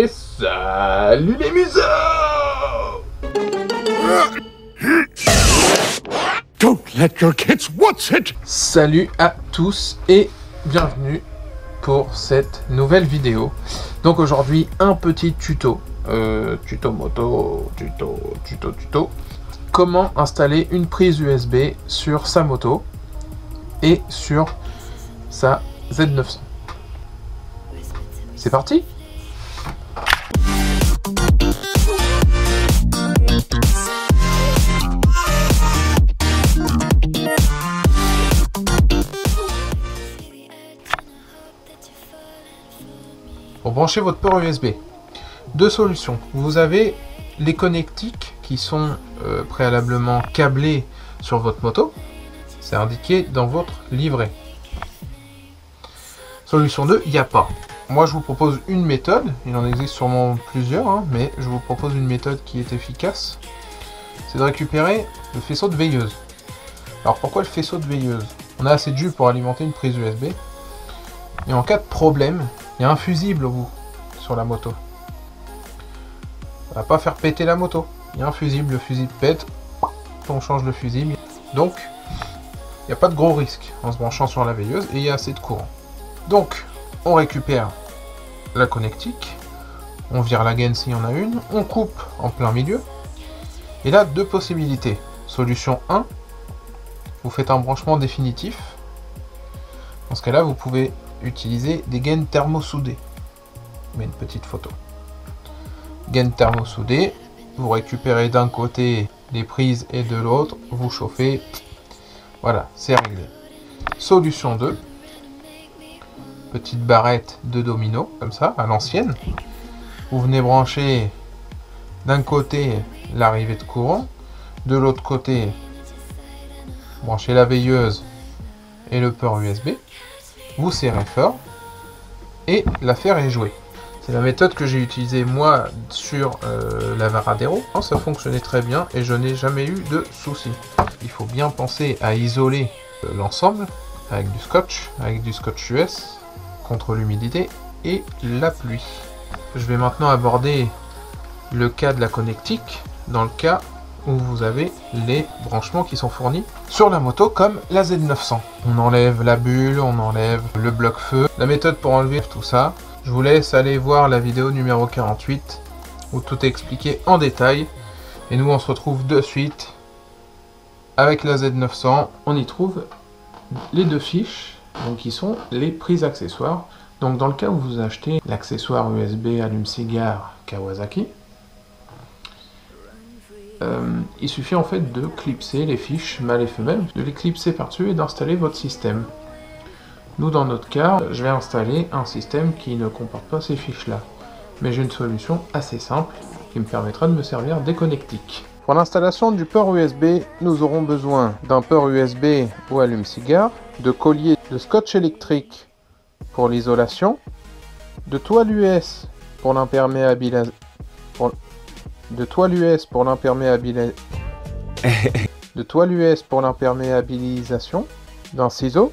Et salut les museaux! Don't let your kids watch it! Salut à tous et bienvenue pour cette nouvelle vidéo. Donc aujourd'hui un petit tuto, tuto moto, tuto. Comment installer une prise USB sur sa moto et sur sa Z900. C'est parti! Pour brancher votre port USB, deux solutions. Vous avez les connectiques qui sont préalablement câblés sur votre moto. C'est indiqué dans votre livret. Solution 2, il n'y a pas. Moi, je vous propose une méthode. Il en existe sûrement plusieurs, hein, mais je vous propose une méthode qui est efficace. C'est de récupérer le faisceau de veilleuse. Alors, pourquoi le faisceau de veilleuse? On a assez de jus pour alimenter une prise USB. Et en cas de problème, il y a un fusible au bout sur la moto. Ça va pas faire péter la moto. Il y a un fusible, le fusible pète, on change le fusible. Donc, il n'y a pas de gros risque en se branchant sur la veilleuse et il y a assez de courant. Donc, on récupère la connectique, on vire la gaine s'il y en a une, on coupe en plein milieu. Et là, deux possibilités. Solution 1, vous faites un branchement définitif. Dans ce cas-là, vous pouvez utiliser des gaines thermosoudées. Je mets une petite photo. Gaines thermosoudées, vous récupérez d'un côté les prises et de l'autre, vous chauffez. Voilà, c'est réglé. Solution 2, petite barrette de domino, comme ça, à l'ancienne. Vous venez brancher d'un côté l'arrivée de courant, de l'autre côté, branchez la veilleuse et le port USB. Vous serrez fort et l'affaire est jouée. C'est la méthode que j'ai utilisée moi sur la Varadero. Ça fonctionnait très bien et je n'ai jamais eu de soucis. Il faut bien penser à isoler l'ensemble avec du scotch US contre l'humidité et la pluie. Je vais maintenant aborder le cas de la connectique dans le cas où vous avez les branchements qui sont fournis sur la moto comme la Z900. On enlève la bulle, on enlève le bloc-feu. La méthode pour enlever tout ça, je vous laisse aller voir la vidéo numéro 48 où tout est expliqué en détail. Et nous on se retrouve de suite avec la Z900. On y trouve les deux fiches donc qui sont les prises accessoires. Donc dans le cas où vous achetez l'accessoire USB allume-cigare Kawasaki, il suffit en fait de clipser les fiches mâle et femelle, de les clipser par-dessus et d'installer votre système. Nous dans notre cas, je vais installer un système qui ne comporte pas ces fiches-là. Mais j'ai une solution assez simple qui me permettra de me servir des connectiques. Pour l'installation du port USB, nous aurons besoin d'un port USB ou allume-cigare, de collier de scotch électrique pour l'isolation, de toile US pour l'imperméabilisation, de toile US pour l'imperméabilisation, d'un ciseau,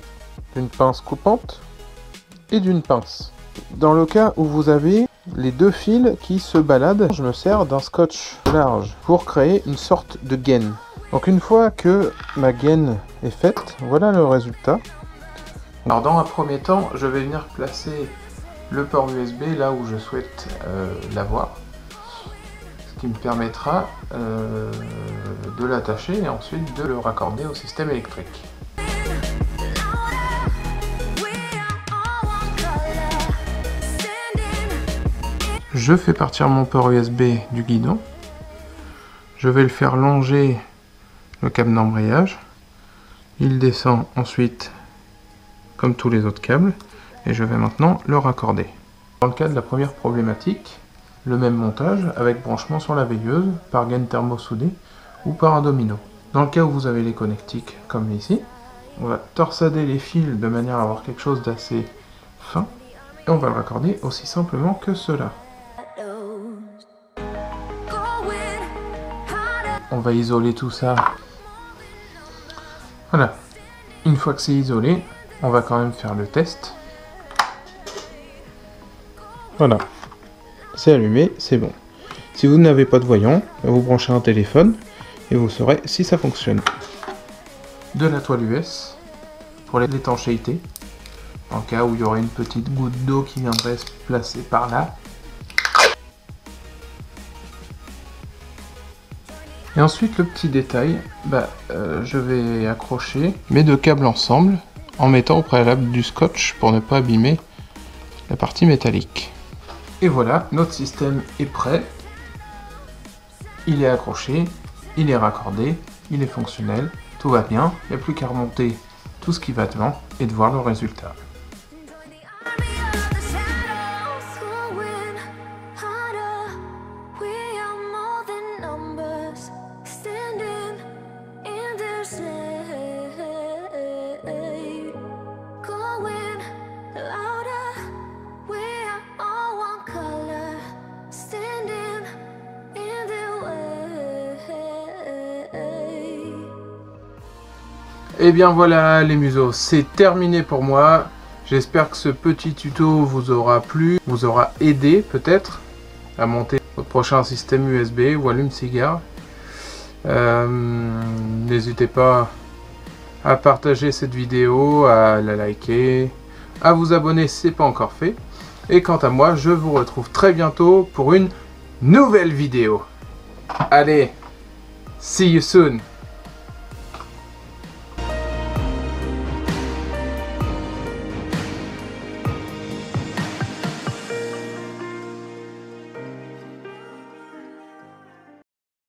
d'une pince coupante et d'une pince. Dans le cas où vous avez les deux fils qui se baladent, je me sers d'un scotch large pour créer une sorte de gaine. Donc une fois que ma gaine est faite, voilà le résultat. Alors dans un premier temps, je vais venir placer le port USB là où je souhaite l'avoir. Ce qui me permettra de l'attacher et ensuite de le raccorder au système électrique. Je fais partir mon port USB du guidon. Je vais le faire longer le câble d'embrayage. Il descend ensuite comme tous les autres câbles et je vais maintenant le raccorder. Dans le cas de la première problématique, le même montage avec branchement sur la veilleuse par gaine thermosoudée ou par un domino. Dans le cas où vous avez les connectiques comme ici, on va torsader les fils de manière à avoir quelque chose d'assez fin et on va le raccorder aussi simplement que cela. On va isoler tout ça. Voilà. Une fois que c'est isolé, on va quand même faire le test. Voilà. c'est allumé, c'est bon. Si vous n'avez pas de voyant, vous branchez un téléphone et vous saurez si ça fonctionne. De la toile US pour l'étanchéité, en cas où il y aurait une petite goutte d'eau qui viendrait se placer par là. Et ensuite le petit détail, je vais accrocher mes deux câbles ensemble en mettant au préalable du scotch pour ne pas abîmer la partie métallique. Et voilà, notre système est prêt. Il est accroché, il est raccordé, il est fonctionnel, tout va bien. Il n'y a plus qu'à remonter tout ce qui va devant et de voir le résultat. Et bien voilà les museaux, c'est terminé pour moi. J'espère que ce petit tuto vous aura plu, vous aura aidé peut-être à monter votre prochain système USB ou allume-cigare. N'hésitez pas à partager cette vidéo, à la liker, à vous abonner si ce n'est pas encore fait. Et quant à moi, je vous retrouve très bientôt pour une nouvelle vidéo. Allez, see you soon!